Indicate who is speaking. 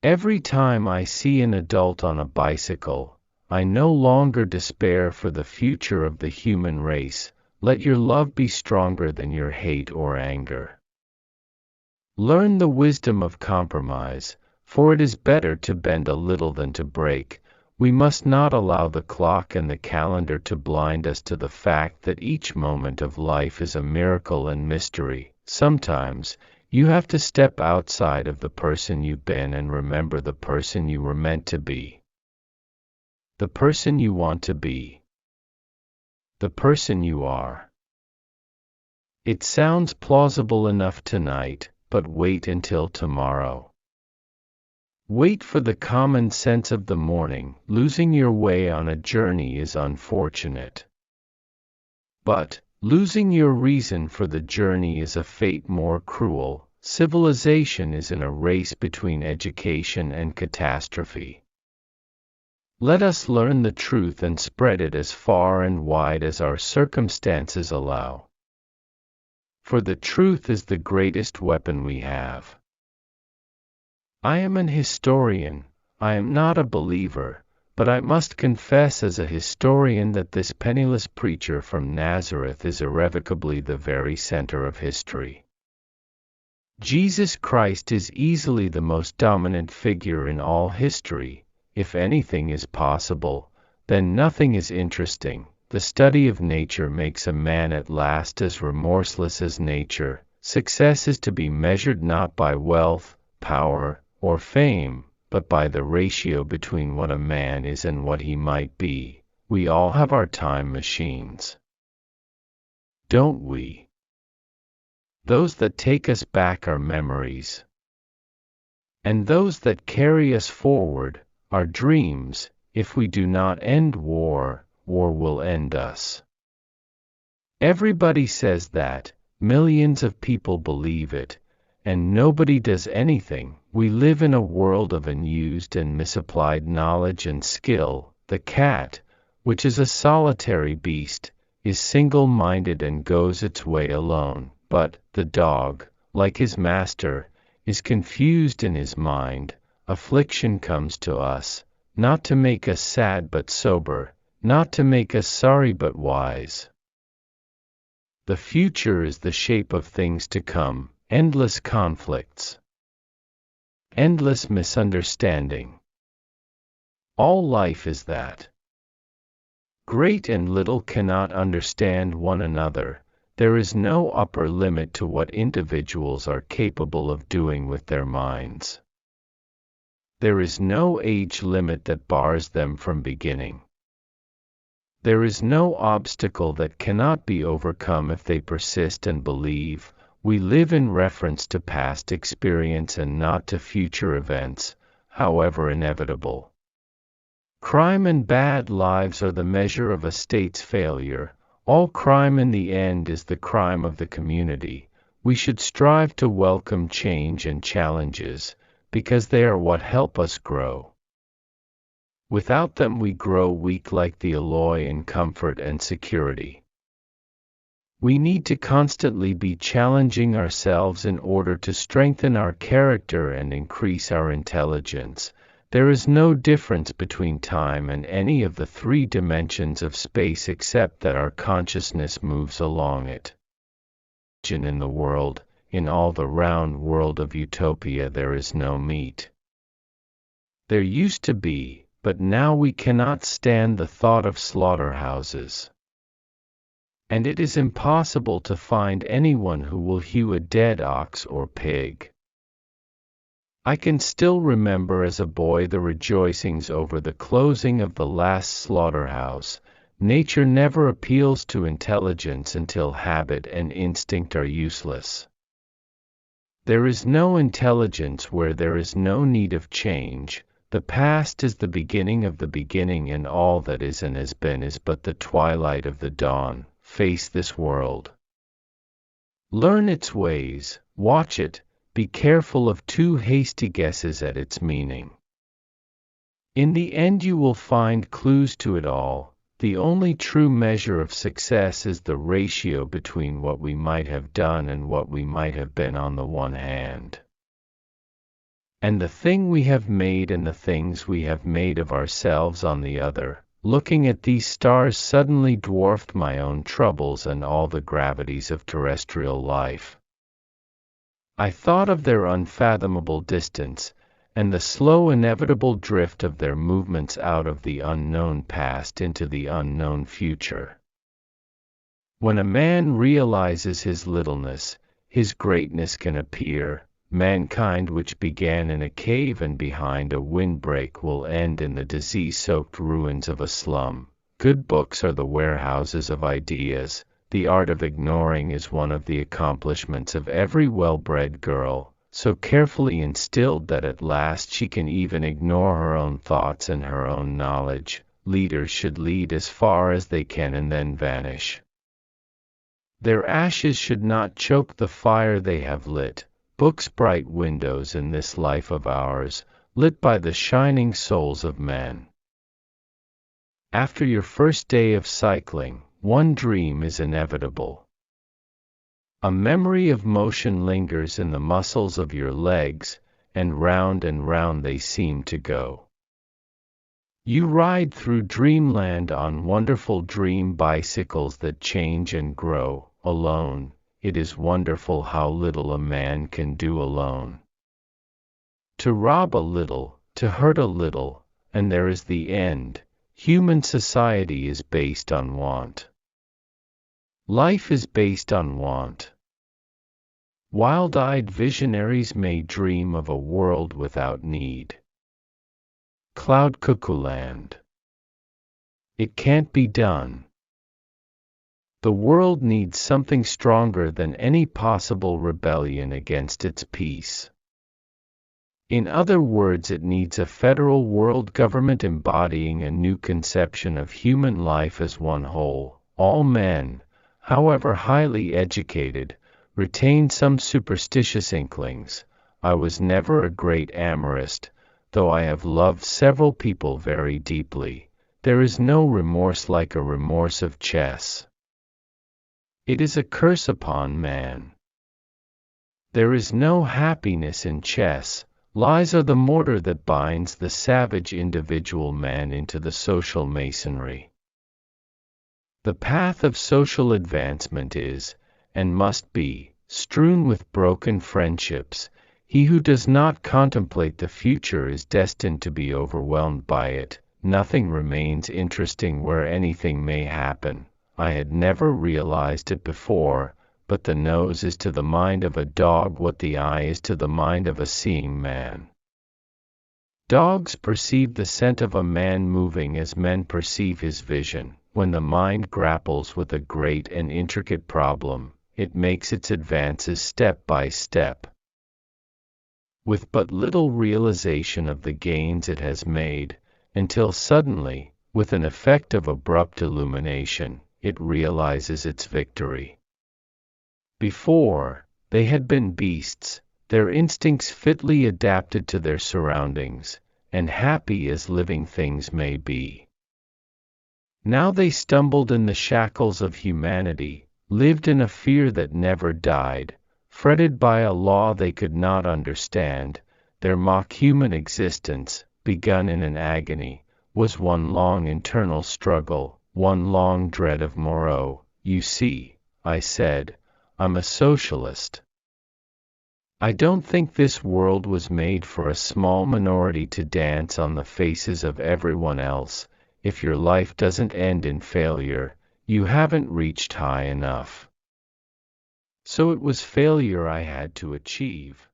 Speaker 1: Every time I see an adult on a bicycle, I no longer despair for the future of the human race. Let your love be stronger than your hate or anger. Learn the wisdom of compromise, for it is better to bend a little than to break. We must not allow the clock and the calendar to blind us to the fact that each moment of life is a miracle and mystery. Sometimes, you have to step outside of the person you've been and remember the person you were meant to be. The person you want to be. The person you are. It sounds plausible enough tonight, but wait until tomorrow. Wait for the common sense of the morning. Losing your way on a journey is unfortunate. But losing your reason for the journey is a fate more cruel. Civilization is in a race between education and catastrophe. Let us learn the truth and spread it as far and wide as our circumstances allow. For the truth is the greatest weapon we have. I am an historian. I am not a believer, but I must confess as a historian that this penniless preacher from Nazareth is irrevocably the very center of history. Jesus Christ is easily the most dominant figure in all history. If anything is possible, then nothing is interesting. The study of nature makes a man at last as remorseless as nature. Success is to be measured not by wealth, power, or fame, but by the ratio between what a man is and what he might be. We all have our time machines. Don't we? Those that take us back are memories. And those that carry us forward are dreams. If we do not end war, war will end us. Everybody says that, millions of people believe it, and nobody does anything. We live in a world of unused and misapplied knowledge and skill. The cat, which is a solitary beast, is single-minded and goes its way alone, but the dog, like his master, is confused in his mind. Affliction comes to us, not to make us sad but sober, not to make us sorry but wise. The future is the shape of things to come, endless conflicts, endless misunderstanding. All life is that. Great and little cannot understand one another. There is no upper limit to what individuals are capable of doing with their minds. There is no age limit that bars them from beginning. There is no obstacle that cannot be overcome if they persist and believe. We live in reference to past experience and not to future events, however inevitable. Crime and bad lives are the measure of a state's failure. All crime in the end is the crime of the community. We should strive to welcome change and challenges, because they are what help us grow. Without them we grow weak like the alloy in comfort and security. We need to constantly be challenging ourselves in order to strengthen our character and increase our intelligence. There is no difference between time and any of the three dimensions of space except that our consciousness moves along it. In the world, in all the round world of utopia, there is no meat. There used to be, but now we cannot stand the thought of slaughterhouses. And it is impossible to find anyone who will hew a dead ox or pig. I can still remember as a boy the rejoicings over the closing of the last slaughterhouse. Nature never appeals to intelligence until habit and instinct are useless. There is no intelligence where there is no need of change. The past is the beginning of the beginning, and all that is and has been is but the twilight of the dawn. Face this world. Learn its ways, watch it, be careful of too hasty guesses at its meaning. In the end you will find clues to it all. The only true measure of success is the ratio between what we might have done and what we might have been on the one hand, and the thing we have made and the things we have made of ourselves on the other. Looking at these stars suddenly dwarfed my own troubles and all the gravities of terrestrial life. I thought of their unfathomable distance, and the slow inevitable drift of their movements out of the unknown past into the unknown future. When a man realizes his littleness, his greatness can appear. Mankind, which began in a cave and behind a windbreak, will end in the disease-soaked ruins of a slum. Good books are the warehouses of ideas. The art of ignoring is one of the accomplishments of every well-bred girl, so carefully instilled that at last she can even ignore her own thoughts and her own knowledge. Leaders should lead as far as they can and then vanish. Their ashes should not choke the fire they have lit. Books, bright windows in this life of ours, lit by the shining souls of men. After your first day of cycling, one dream is inevitable. A memory of motion lingers in the muscles of your legs, and round they seem to go. You ride through dreamland on wonderful dream bicycles that change and grow, alone. It is wonderful how little a man can do alone. To rob a little, to hurt a little, and there is the end. Human society is based on want. Life is based on want. Wild-eyed visionaries may dream of a world without need. Cloud Cuckoo Land. It can't be done. The world needs something stronger than any possible rebellion against its peace. In other words, it needs a federal world government embodying a new conception of human life as one whole. All men, however highly educated, retain some superstitious inklings. I was never a great amorist, though I have loved several people very deeply. There is no remorse like a remorse of chess. It is a curse upon man. There is no happiness in chess. Lies are the mortar that binds the savage individual man into the social masonry. The path of social advancement is, and must be, strewn with broken friendships. He who does not contemplate the future is destined to be overwhelmed by it. Nothing remains interesting where anything may happen. I had never realized it before, but the nose is to the mind of a dog what the eye is to the mind of a seeing man. Dogs perceive the scent of a man moving as men perceive his vision. When the mind grapples with a great and intricate problem, it makes its advances step by step. With but little realization of the gains it has made, until suddenly, with an effect of abrupt illumination, it realizes its victory. Before, they had been beasts, their instincts fitly adapted to their surroundings, and happy as living things may be. Now they stumbled in the shackles of humanity, lived in a fear that never died, fretted by a law they could not understand. Their mock-human existence, begun in an agony, was one long internal struggle, one long dread of morrow. You see, I said, I'm a socialist. I don't think this world was made for a small minority to dance on the faces of everyone else. If your life doesn't end in failure, you haven't reached high enough. So it was failure I had to achieve.